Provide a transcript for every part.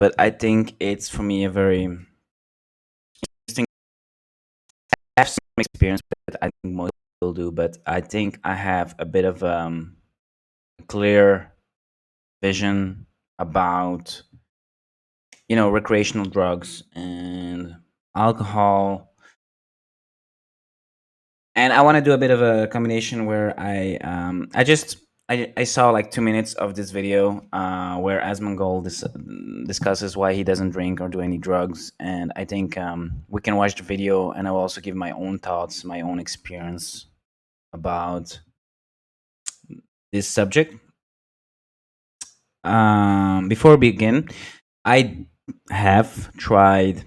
but I think it's for me a very interesting. I have some experience with it. I think most people do, but I think I have a bit of clear vision about recreational drugs and alcohol, and I want to do a bit of a combination where I saw like 2 minutes of this video where Asmongold discusses why he doesn't drink or do any drugs, and I think we can watch the video, and I will also give my own thoughts, my own experience about this subject. Before we begin, I have tried.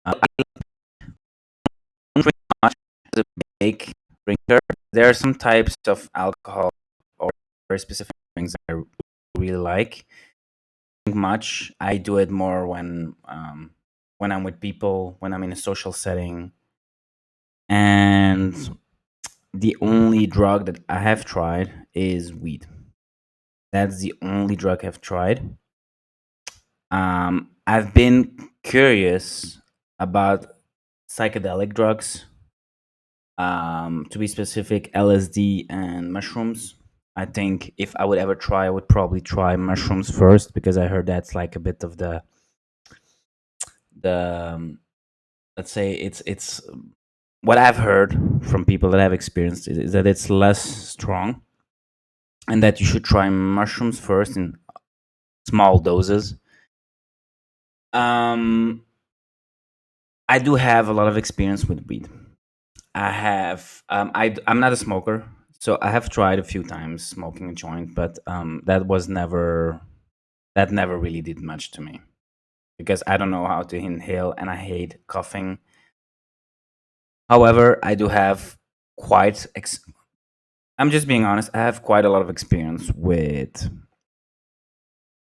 I don't drink much as a big drinker. There are some types of alcohol or very specific drinks that I really like. Drink much. I do it more when I'm with people, when I'm in a social setting, and the only drug that I have tried is weed. That's the only drug I've tried. I've been curious about psychedelic drugs, to be specific, LSD and mushrooms. I think if I would ever try, I would probably try mushrooms first because I heard that's like a bit of the let's say it's what I've heard from people that have experienced is that it's less strong and that you should try mushrooms first in small doses. Um, I do have a lot of experience with weed. I have. I'm not a smoker, so I have tried a few times smoking a joint, but that never really did much to me because I don't know how to inhale and I hate coughing. However, I do have quite. I'm just being honest. I have quite a lot of experience with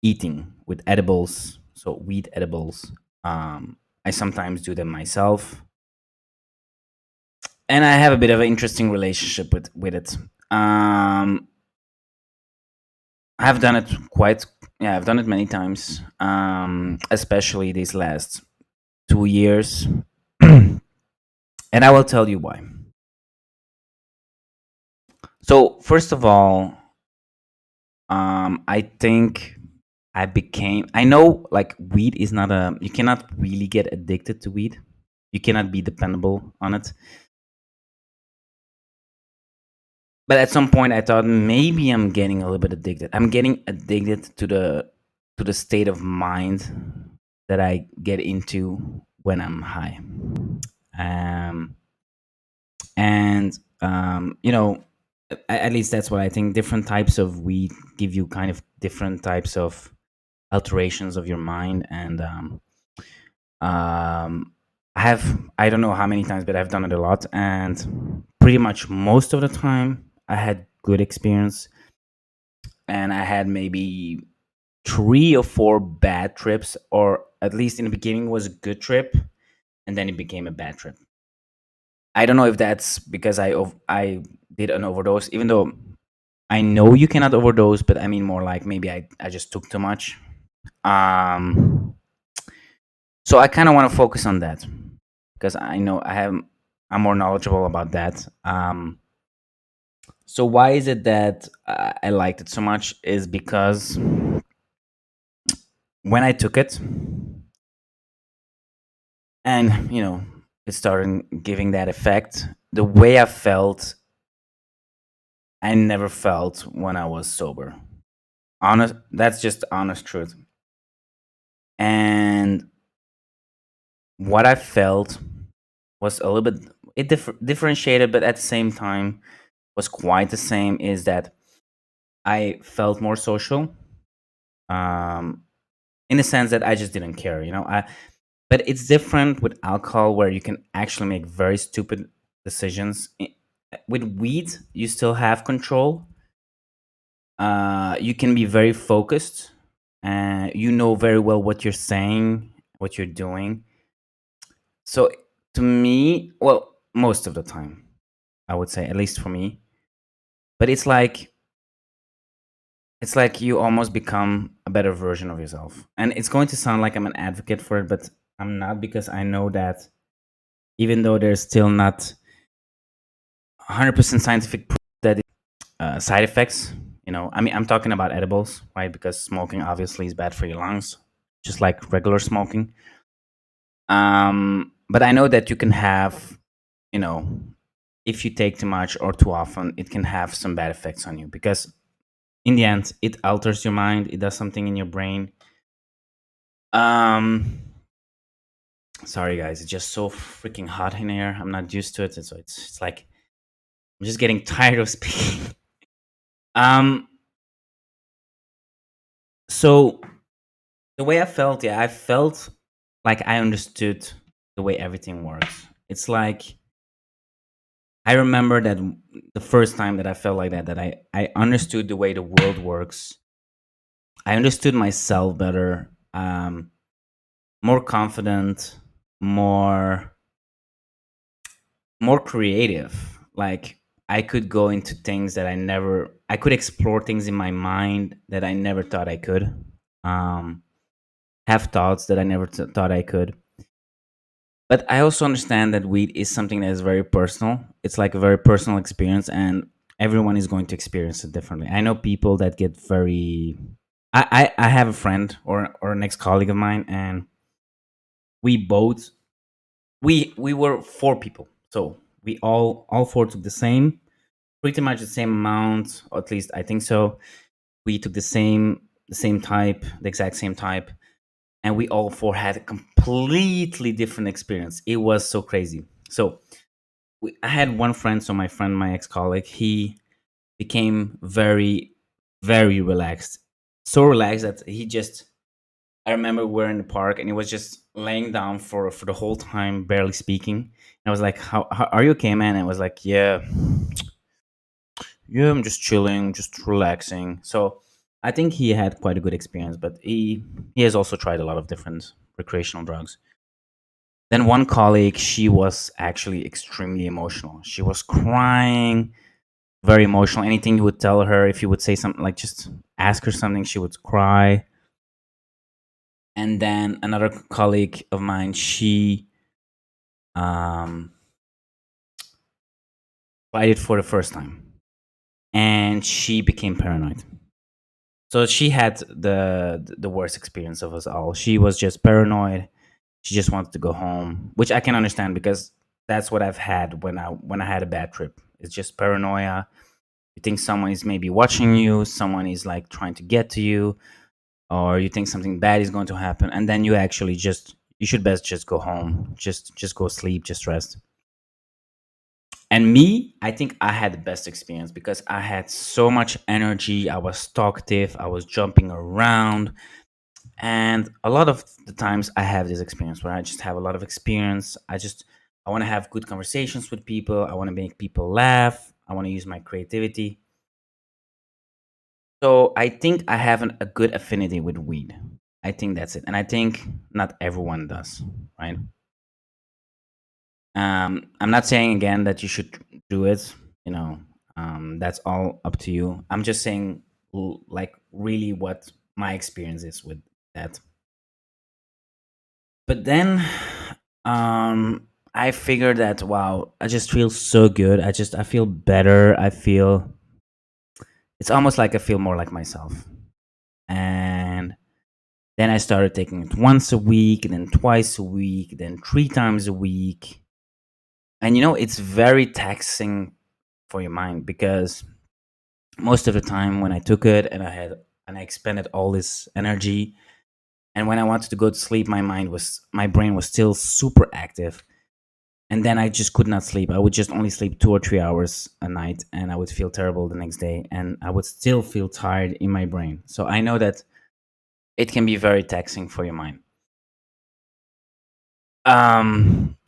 eating with edibles, so weed edibles. I sometimes do them myself, and I have a bit of an interesting relationship with it. I've done it quite. Yeah, I've done it many times, especially these last 2 years, and I will tell you why. So first of all, I think I know like weed is not a. You cannot really get addicted to weed. You cannot be dependable on it. But at some point, I thought maybe I'm getting a little bit addicted. I'm getting addicted to the state of mind that I get into when I'm high. Um, and at least that's what I think. Different types of weed give you kind of different types of alterations of your mind, and I don't know how many times, but I've done it a lot, and pretty much most of the time I had good experience, and I had maybe 3 or 4 bad trips, or at least in the beginning was a good trip, and then it became a bad trip. I don't know if that's because I did an overdose, even though I know you cannot overdose, but I mean more like maybe I just took too much. Um, so I kind of want to focus on that because I know I'm more knowledgeable about that. So why is it that I liked it so much? Is because when I took it, and it started giving that effect, the way I felt, I never felt when I was sober. Honest, that's just honest truth. And what I felt was a little bit differentiated, but at the same time was quite the same. Is that I felt more social, um, in the sense that I just didn't care. But it's different with alcohol where you can actually make very stupid decisions. With weed, you still have control. You can be very focused. You know very well what you're saying, what you're doing. So to me, well, most of the time, I would say, at least for me. But it's like you almost become a better version of yourself. And it's going to sound like I'm an advocate for it, but I'm not, because I know that even though there's still not 100% scientific proof that side effects, I mean, I'm talking about edibles, right? Because smoking obviously is bad for your lungs, just like regular smoking. But I know that you can have, you know, if you take too much or too often, it can have some bad effects on you, because in the end, it alters your mind. It does something in your brain. Um, Sorry guys, it's just so freaking hot in here. I'm not used to it, and so it's like I'm just getting tired of speaking. Um, so the way I felt, yeah, I felt like I understood the way everything works. It's like I remember that the first time that I felt like that I understood the way the world works. I understood myself better, more confident, more more creative. Like I could go into things that I could explore things in my mind that I never thought I could. Um, have thoughts that I never thought I could. But I also understand that weed is something that is very personal. It's like a very personal experience, and everyone is going to experience it differently. I know people that get very. I have a friend or an ex colleague of mine, and we both we were four people, so we all four took the same, pretty much the same amount, or at least I think so. We took the same type, the exact same type, and we all four had a completely different experience. It was so crazy. So I had one friend, so my friend, my ex colleague, he became very, very relaxed. So relaxed that he just. I remember we were in the park and he was just laying down for the whole time, barely speaking. And I was like, how are you okay, man? And I was like, yeah, I'm just chilling, just relaxing. So I think he had quite a good experience, but he has also tried a lot of different recreational drugs. Then one colleague, she was actually extremely emotional. She was crying, very emotional. Anything you would tell her, if you would say something like just ask her something, she would cry. And then another colleague of mine, she um, tried it for the first time, and she became paranoid. So she had the worst experience of us all. She was just paranoid. She just wanted to go home, which I can understand, because that's what I've had when I had a bad trip. It's just paranoia. You think someone is maybe watching you, someone is like trying to get to you, or you think something bad is going to happen, and then you actually just you should best just go home, just go sleep, just rest. And me, I think I had the best experience because I had so much energy. I was talkative, I was jumping around. And a lot of the times I have this experience where I just have a lot of experience. I want to have good conversations with people. I want to make people laugh. I want to use my creativity. So I think I have a good affinity with weed. I think that's it. And I think not everyone does, right? I'm not saying again that you should do it. You know, that's all up to you. I'm just saying, like, really what my experience is with that. But then, I figured that wow, I just feel so good. I feel better. I feel it's almost like I feel more like myself. And then I started taking it once a week, and then twice a week, then three times a week. And it's very taxing for your mind, because most of the time when I took it and I expended all this energy, and when I wanted to go to sleep, my brain was still super active, and then I just could not sleep. I would just only sleep 2 or 3 hours a night, and I would feel terrible the next day, and I would still feel tired in my brain. So I know that it can be very taxing for your mind.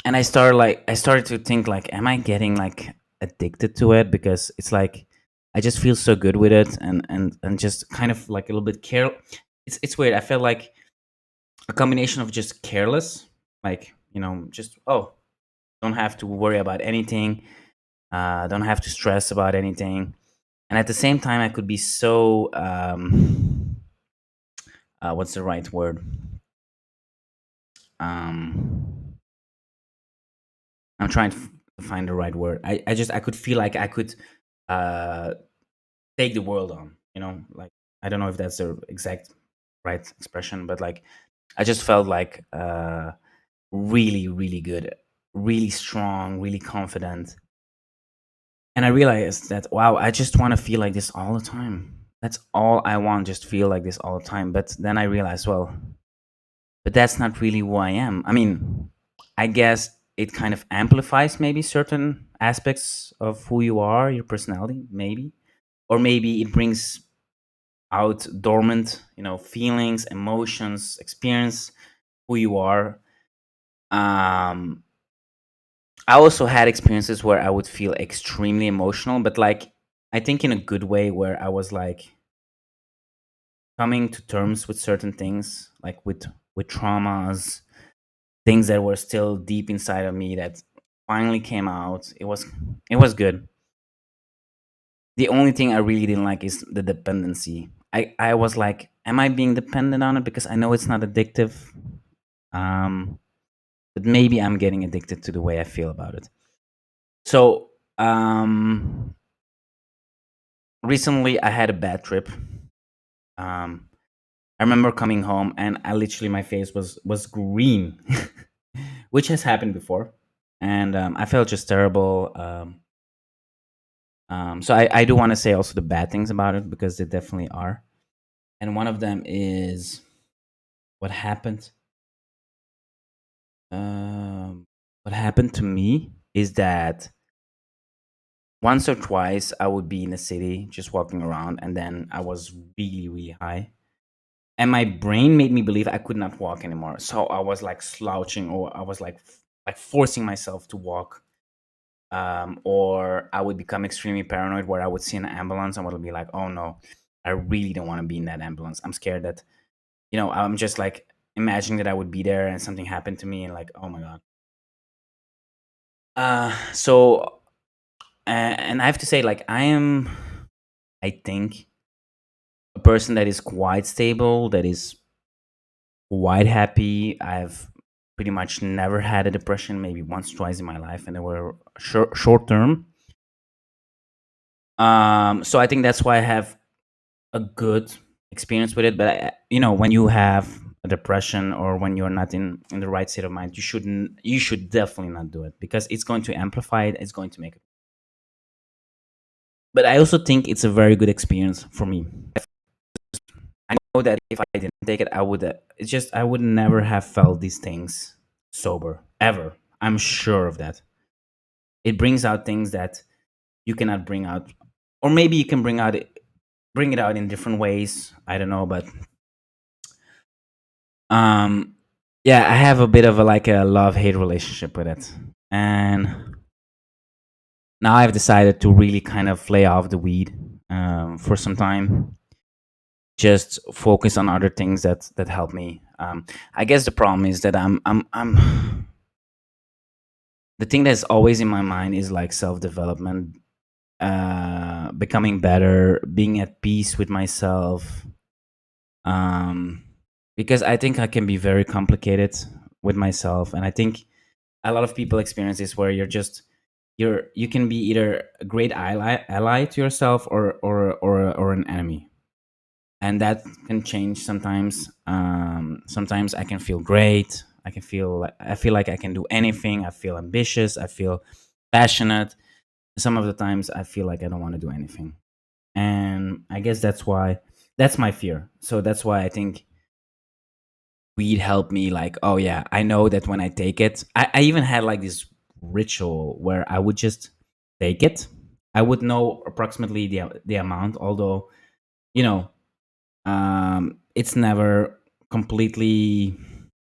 And I started to think, like, am I getting like addicted to it? Because it's like I just feel so good with it, and just kind of like a little bit care. It's weird. I felt like a combination of just careless, like, just, oh, don't have to worry about anything, don't have to stress about anything. And at the same time, I could be so what's the right word? Um, I'm trying to find the right word. I could feel like I could uh, take the world on. Like I don't know if that's the exact right expression, but like I just felt like really, really good, really strong, really confident. And I realized that, wow, I just want to feel like this all the time. That's all I want, just feel like this all the time. But then I realized, well, but that's not really who I am. I mean, I guess it kind of amplifies maybe certain aspects of who you are, your personality, maybe. Or maybe it brings out dormant, feelings, emotions, experience, who you are. Um, I also had experiences where I would feel extremely emotional, but like I think in a good way, where I was like coming to terms with certain things, like with traumas, things that were still deep inside of me that finally came out. It was good. The only thing I really didn't like is the dependency. I was like, am I being dependent on it? Because I know it's not addictive. Um, but maybe I'm getting addicted to the way I feel about it. So recently I had a bad trip. Um, I remember coming home and I literally my face was green, which has happened before, and I felt just terrible. So I do want to say also the bad things about it because they definitely are, and one of them is what happened. What happened to me is that once or twice I would be in a city just walking around, and then I was really really high, and my brain made me believe I could not walk anymore. So I was like slouching, or I was like forcing myself to walk. Or I would become extremely paranoid, where I would see an ambulance and would be like, "Oh no, I really don't want to be in that ambulance. I'm scared that I'm just like imagining that I would be there and something happened to me, and like, oh my god." So and I have to say, like, I think, a person that is quite stable, that is quite happy. I've pretty much never had a depression, maybe once, twice in my life, and they were short term. So I think that's why I have a good experience with it. But when you have a depression, or when you're not in the right state of mind, you should definitely not do it, because it's going to amplify it. It's going to make it. But I also think it's a very good experience for me. I know that if I didn't take it, I would. It's just I would never have felt these things sober ever. I'm sure of that. It brings out things that you cannot bring out, or maybe you can bring it out in different ways. I don't know, but um, yeah, I have a bit of a love hate relationship with it, and now I've decided to really kind of lay off the weed for some time, just focus on other things that help me. I guess the problem is that I'm the thing that's always in my mind is like self development, becoming better, being at peace with myself. Um, because I think I can be very complicated with myself, and I think a lot of people experience this, where you can be either a great ally to yourself, or an enemy, and that can change sometimes. Sometimes I can feel great. I feel like I can do anything. I feel ambitious. I feel passionate. Some of the times I feel like I don't want to do anything, and I guess that's my fear. So that's why I think weed helped me. Like, oh yeah, I know that when I take it, I even had like this ritual where I would just take it. I would know approximately the amount, although you know it's never completely.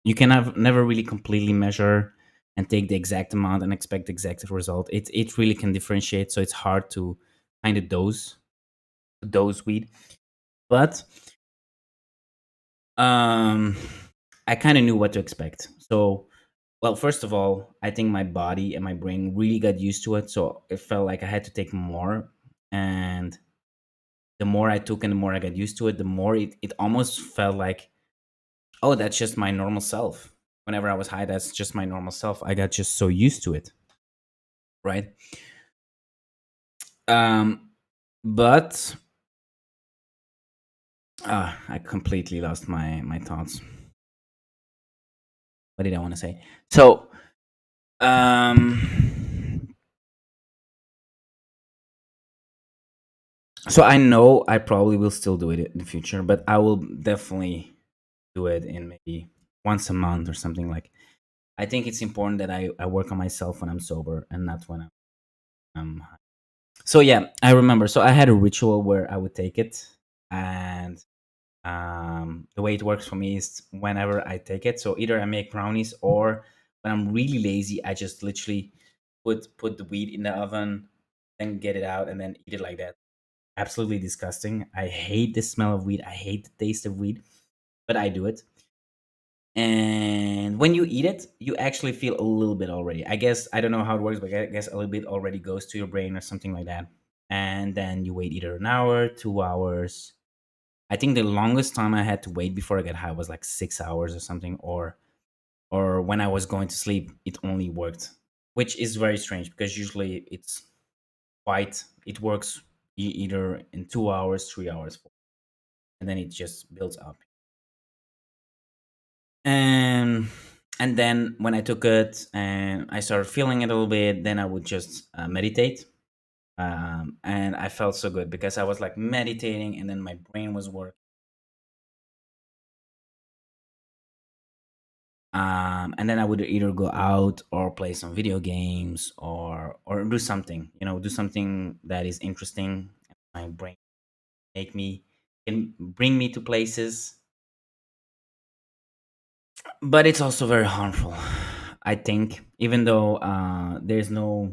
You can have never really completely measure and take the exact amount and expect the exact result. It really can differentiate, so it's hard to kind of dose weed. But um, I kind of knew what to expect. So, well, first of all, I think my body and my brain really got used to it, so it felt like I had to take more. And the more I took and the more I got used to it, the more it almost felt like oh, that's just my normal self. Whenever I was high, that's just my normal self. I got just so used to it, right? Um, but I completely lost my thoughts. What did I want to say? So, um, so I know I probably will still do it in the future, but I will definitely do it in maybe once a month or something. Like, I think it's important that I work on myself when I'm sober and not when I'm high. So yeah, I remember. So I had a ritual where I would take it, and the way it works for me is whenever I take it. So either I make brownies, or when I'm really lazy, I just literally put the weed in the oven, then get it out, and then eat it like that. Absolutely disgusting. I hate the smell of weed. I hate the taste of weed, but I do it. And when you eat it, you actually feel a little bit already. I guess I don't know how it works, but I guess a little bit already goes to your brain or something like that. And then you wait either an hour, 2 hours. I think the longest time I had to wait before I got high was like 6 hours or something, or when I was going to sleep, it only worked, which is very strange because usually it works either in 2 hours, 3 hours, and then it just builds up. And and then when I took it and I started feeling it a little bit, then I would just meditate. And I felt so good because I was like meditating, and then my brain was working. And then I would either go out or play some video games, or do something, do something that is interesting. My brain make me can bring me to places, but it's also very harmful. I think, even though there's no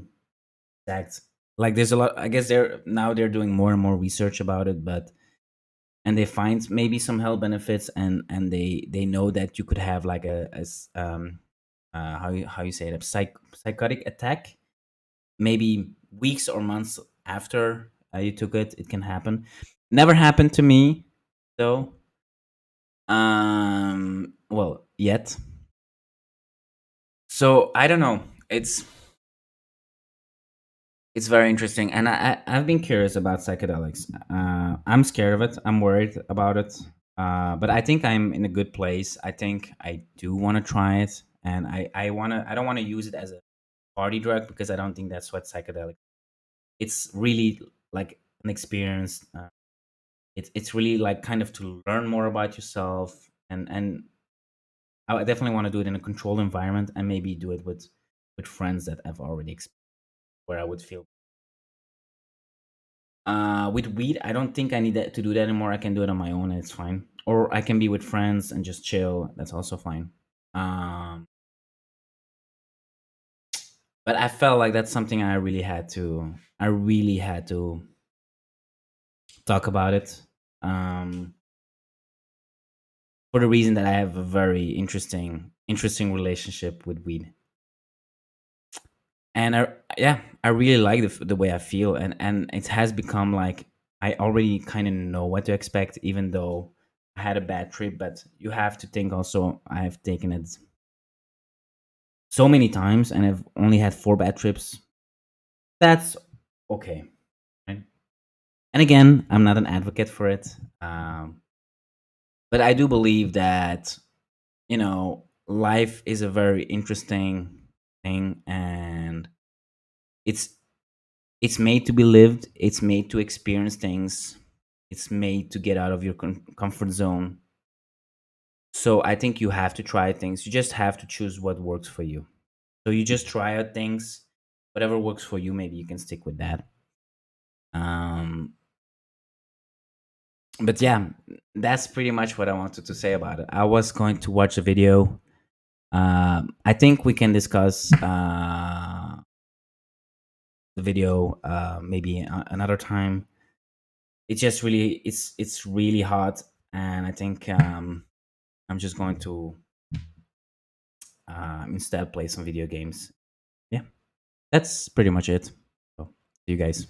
exact, like, there's a lot. I guess they're doing more and more research about it, but and they find maybe some health benefits, and they know that you could have like how you say it, a psychotic attack, maybe weeks or months after you took it. It can happen. Never happened to me though. Well, yet. So I don't know. It's very interesting, and I've been curious about psychedelics. I'm scared of it. I'm worried about it. But I think I'm in a good place. I think I do want to try it, and I want to. I don't want to use it as a party drug because I don't think that's what psychedelic. It's really like an experience. It's really like kind of to learn more about yourself, and I definitely want to do it in a controlled environment, and maybe do it with friends that I've already where I would feel. With weed, I don't think I need to do that anymore. I can do it on my own, and it's fine. Or I can be with friends and just chill. That's also fine. Um, but I felt like that's something I really had to. I really had to talk about it. Um, for the reason that I have a very interesting relationship with weed, and yeah, I really like the way I feel, and it has become like I already kind of know what to expect, even though I had a bad trip. But you have to think also, I've taken it so many times, and I've only had 4 bad trips. That's okay, right? And again, I'm not an advocate for it, but I do believe that life is a very interesting thing, and it's it's made to be lived. It's made to experience things. It's made to get out of your comfort zone. So I think you have to try things. You just have to choose what works for you. So you just try out things. Whatever works for you, maybe you can stick with that. um but yeah, that's pretty much what I wanted to say about it. I was going to watch a video. I think we can discuss the video maybe another time. It's really hot, and I think I'm just going to instead play some video games. Yeah, that's pretty much it. So, see you guys.